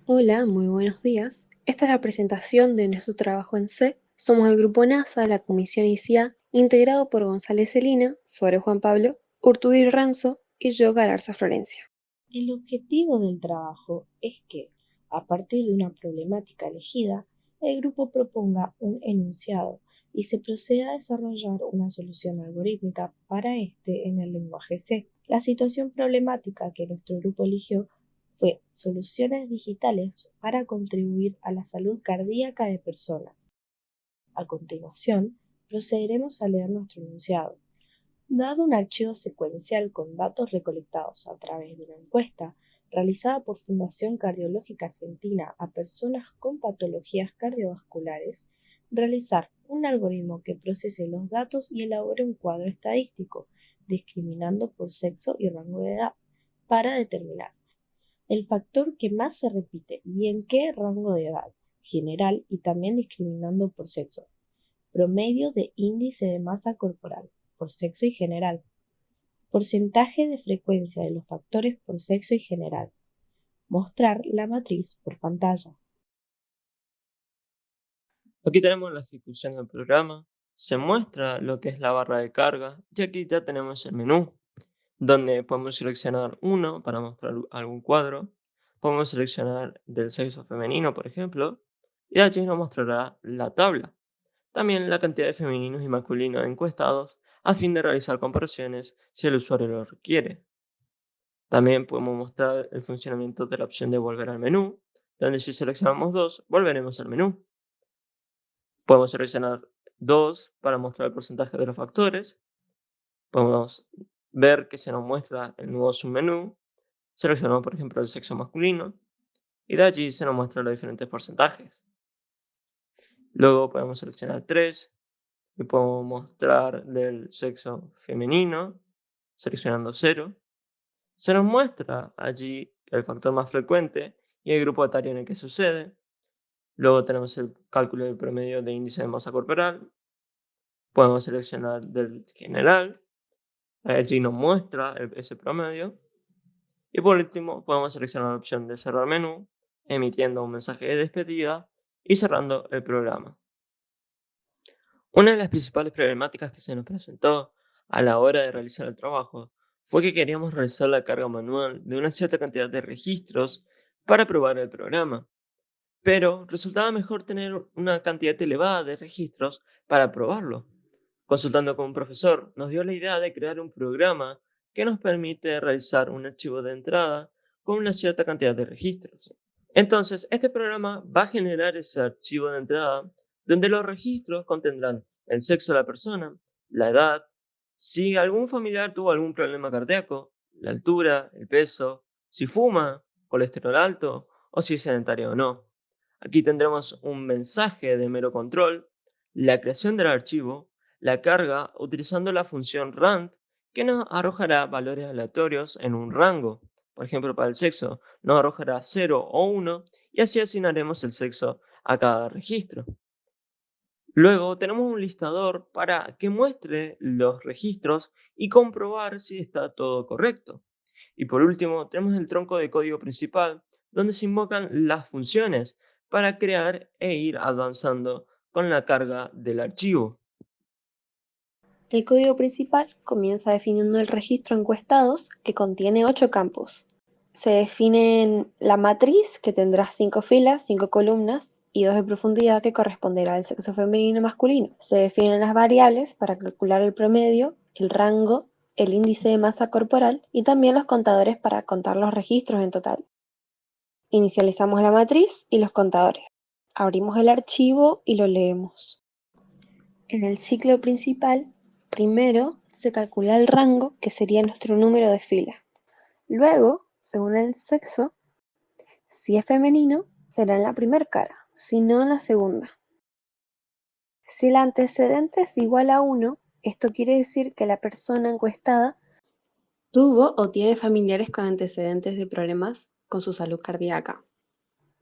Hola, muy buenos días. Esta es la presentación de nuestro trabajo en C. Somos el grupo NASA, la Comisión ICIA, integrado por González Celina, Suárez Juan Pablo, Urtubey Ranzo y yo, Galarza Florencia. El objetivo del trabajo es que, a partir de una problemática elegida, el grupo proponga un enunciado y se proceda a desarrollar una solución algorítmica para este en el lenguaje C. La situación problemática que nuestro grupo eligió fue soluciones digitales para contribuir a la salud cardíaca de personas. A continuación, procederemos a leer nuestro enunciado. Dado un archivo secuencial con datos recolectados a través de una encuesta realizada por Fundación Cardiológica Argentina a personas con patologías cardiovasculares, realizar un algoritmo que procese los datos y elabore un cuadro estadístico, discriminando por sexo y rango de edad, para determinar el factor que más se repite y en qué rango de edad, general y también discriminando por sexo. Promedio de índice de masa corporal, por sexo y general. Porcentaje de frecuencia de los factores por sexo y general. Mostrar la matriz por pantalla. Aquí tenemos la ejecución del programa, se muestra lo que es la barra de carga y aquí ya tenemos el menú, donde podemos seleccionar uno para mostrar algún cuadro, podemos seleccionar del sexo femenino, por ejemplo, y allí nos mostrará la tabla. También la cantidad de femeninos y masculinos encuestados a fin de realizar comparaciones si el usuario lo requiere. También podemos mostrar el funcionamiento de la opción de volver al menú, donde si seleccionamos dos, volveremos al menú. Podemos seleccionar 2 para mostrar el porcentaje de los factores. Podemos ver que se nos muestra el nuevo submenú. Seleccionamos, por ejemplo, el sexo masculino y de allí se nos muestran los diferentes porcentajes. Luego podemos seleccionar 3 y podemos mostrar del sexo femenino, seleccionando 0. Se nos muestra allí el factor más frecuente y el grupo etario en el que sucede. Luego tenemos el cálculo del promedio de índice de masa corporal. Podemos seleccionar del general. Allí nos muestra ese promedio. Y por último, podemos seleccionar la opción de cerrar menú, emitiendo un mensaje de despedida y cerrando el programa. Una de las principales problemáticas que se nos presentó a la hora de realizar el trabajo fue que queríamos realizar la carga manual de una cierta cantidad de registros para probar el programa, pero resultaba mejor tener una cantidad elevada de registros para probarlo. Consultando con un profesor, nos dio la idea de crear un programa que nos permite realizar un archivo de entrada con una cierta cantidad de registros. Entonces, este programa va a generar ese archivo de entrada donde los registros contendrán el sexo de la persona, la edad, si algún familiar tuvo algún problema cardíaco, la altura, el peso, si fuma, colesterol alto o si es sedentario o no. Aquí tendremos un mensaje de mero control, la creación del archivo, la carga utilizando la función rand que nos arrojará valores aleatorios en un rango. Por ejemplo, para el sexo nos arrojará 0 o 1 y así asignaremos el sexo a cada registro. Luego tenemos un listador para que muestre los registros y comprobar si está todo correcto. Y por último, tenemos el tronco de código principal, donde se invocan las funciones para crear e ir avanzando con la carga del archivo. El código principal comienza definiendo el registro encuestados, que contiene 8 campos. Se define la matriz, que tendrá 5 filas, 5 columnas y 2 de profundidad, que corresponderá al sexo femenino y masculino. Se definen las variables para calcular el promedio, el rango, el índice de masa corporal y también los contadores para contar los registros en total. Inicializamos la matriz y los contadores. Abrimos el archivo y lo leemos. En el ciclo principal, primero se calcula el rango, que sería nuestro número de fila. Luego, según el sexo, si es femenino, será en la primera cara, si no en la segunda. Si el antecedente es igual a 1, esto quiere decir que la persona encuestada tuvo o tiene familiares con antecedentes de problemas con su salud cardíaca.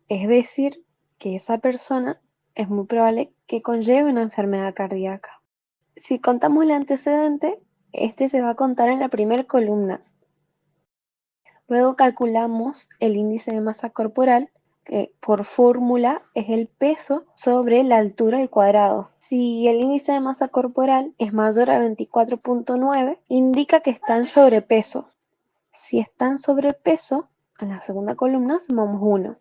Es decir, que esa persona es muy probable que conlleve una enfermedad cardíaca. Si contamos el antecedente, este se va a contar en la primera columna. Luego calculamos el índice de masa corporal, que por fórmula es el peso sobre la altura al cuadrado. Si el índice de masa corporal es mayor a 24,9, indica que está en sobrepeso. Si está en sobrepeso, en la segunda columna sumamos 1.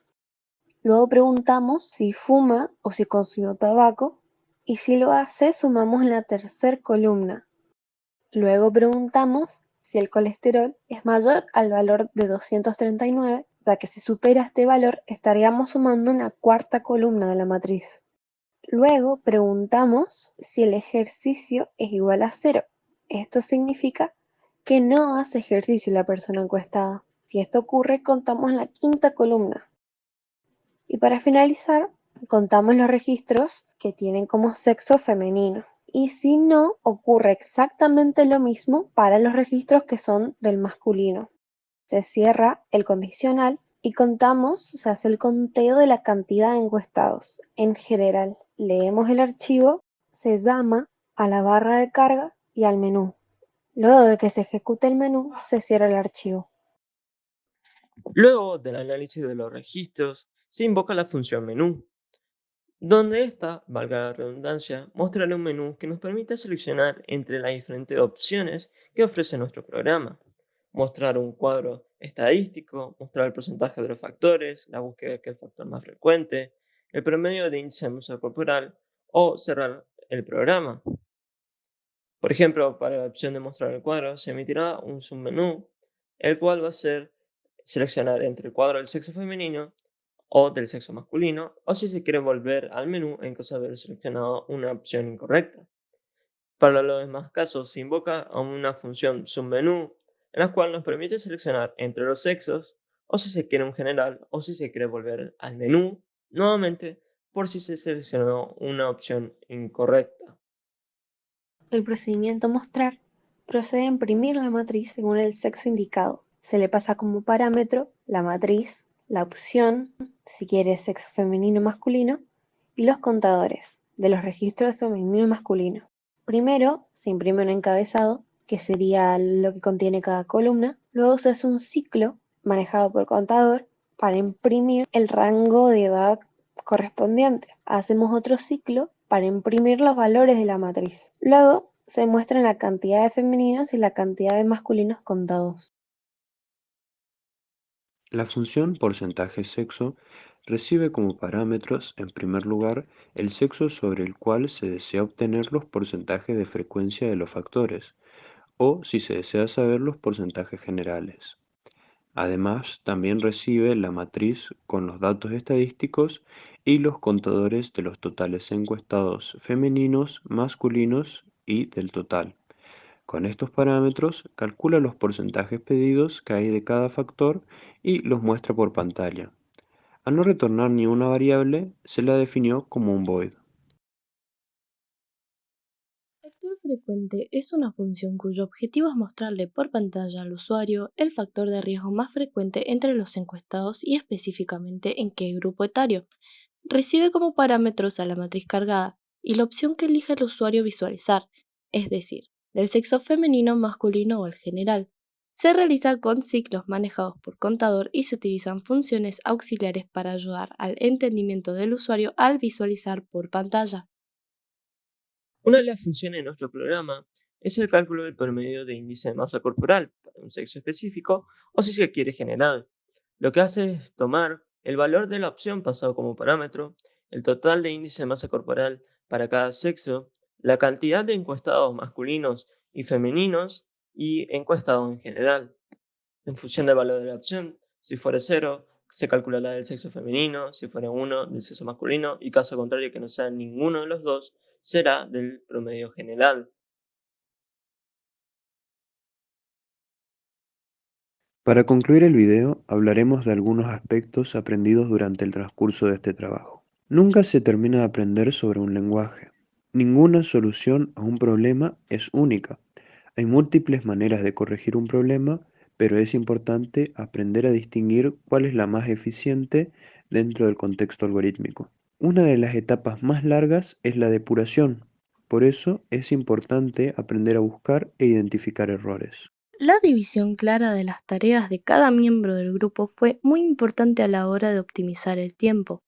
Luego preguntamos si fuma o si consumió tabaco, y si lo hace, sumamos en la tercera columna. Luego preguntamos si el colesterol es mayor al valor de 239, ya que si supera este valor estaríamos sumando en la cuarta columna de la matriz. Luego preguntamos si el ejercicio es igual a 0. Esto significa que no hace ejercicio la persona encuestada. Si esto ocurre, contamos en la quinta columna. Y para finalizar, contamos los registros que tienen como sexo femenino. Y si no, ocurre exactamente lo mismo para los registros que son del masculino. Se cierra el condicional y se hace el conteo de la cantidad de encuestados. En general, leemos el archivo, se llama a la barra de carga y al menú. Luego de que se ejecute el menú, se cierra el archivo. Luego del análisis de los registros, se invoca la función menú, donde esta, valga la redundancia, mostrará un menú que nos permite seleccionar entre las diferentes opciones que ofrece nuestro programa. Mostrar un cuadro estadístico, mostrar el porcentaje de los factores, la búsqueda de qué factor más frecuente, el promedio de índice de masa corporal o cerrar el programa. Por ejemplo, para la opción de mostrar el cuadro, se emitirá un submenú, el cual va a ser seleccionar entre el cuadro del sexo femenino o del sexo masculino, o si se quiere volver al menú en caso de haber seleccionado una opción incorrecta. Para los demás casos, se invoca a una función submenú, en la cual nos permite seleccionar entre los sexos, o si se quiere un general, o si se quiere volver al menú, nuevamente, por si se seleccionó una opción incorrecta. El procedimiento mostrar procede a imprimir la matriz según el sexo indicado. Se le pasa como parámetro la matriz, la opción, si quiere sexo femenino o masculino, y los contadores de los registros de femenino y masculino. Primero se imprime un encabezado, que sería lo que contiene cada columna. Luego se hace un ciclo manejado por contador para imprimir el rango de edad correspondiente. Hacemos otro ciclo para imprimir los valores de la matriz. Luego se muestran la cantidad de femeninos y la cantidad de masculinos contados. La función porcentaje-sexo recibe como parámetros, en primer lugar, el sexo sobre el cual se desea obtener los porcentajes de frecuencia de los factores, o si se desea saber los porcentajes generales. Además, también recibe la matriz con los datos estadísticos y los contadores de los totales encuestados femeninos, masculinos y del total. Con estos parámetros, calcula los porcentajes pedidos que hay de cada factor y los muestra por pantalla. Al no retornar ni una variable, se la definió como un void. Factor frecuente es una función cuyo objetivo es mostrarle por pantalla al usuario el factor de riesgo más frecuente entre los encuestados y específicamente en qué grupo etario. Recibe como parámetros a la matriz cargada y la opción que elige el usuario visualizar, es decir, del sexo femenino, masculino o el general. Se realiza con ciclos manejados por contador y se utilizan funciones auxiliares para ayudar al entendimiento del usuario al visualizar por pantalla. Una de las funciones de nuestro programa es el cálculo del promedio de índice de masa corporal para un sexo específico o si se quiere general. Lo que hace es tomar el valor de la opción pasado como parámetro, el total de índice de masa corporal para cada sexo, la cantidad de encuestados masculinos y femeninos y encuestados en general. En función del valor de la opción, si fuera 0, se calcula la del sexo femenino, si fuera 1, del sexo masculino, y caso contrario que no sea ninguno de los dos, será del promedio general. Para concluir el video, hablaremos de algunos aspectos aprendidos durante el transcurso de este trabajo. Nunca se termina de aprender sobre un lenguaje. Ninguna solución a un problema es única. Hay múltiples maneras de corregir un problema, pero es importante aprender a distinguir cuál es la más eficiente dentro del contexto algorítmico. Una de las etapas más largas es la depuración. Por eso es importante aprender a buscar e identificar errores. La división clara de las tareas de cada miembro del grupo fue muy importante a la hora de optimizar el tiempo.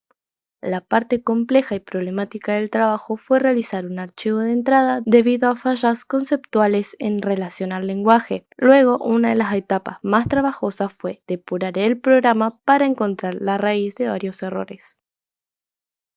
La parte compleja y problemática del trabajo fue realizar un archivo de entrada debido a fallas conceptuales en relación al lenguaje. Luego, una de las etapas más trabajosas fue depurar el programa para encontrar la raíz de varios errores.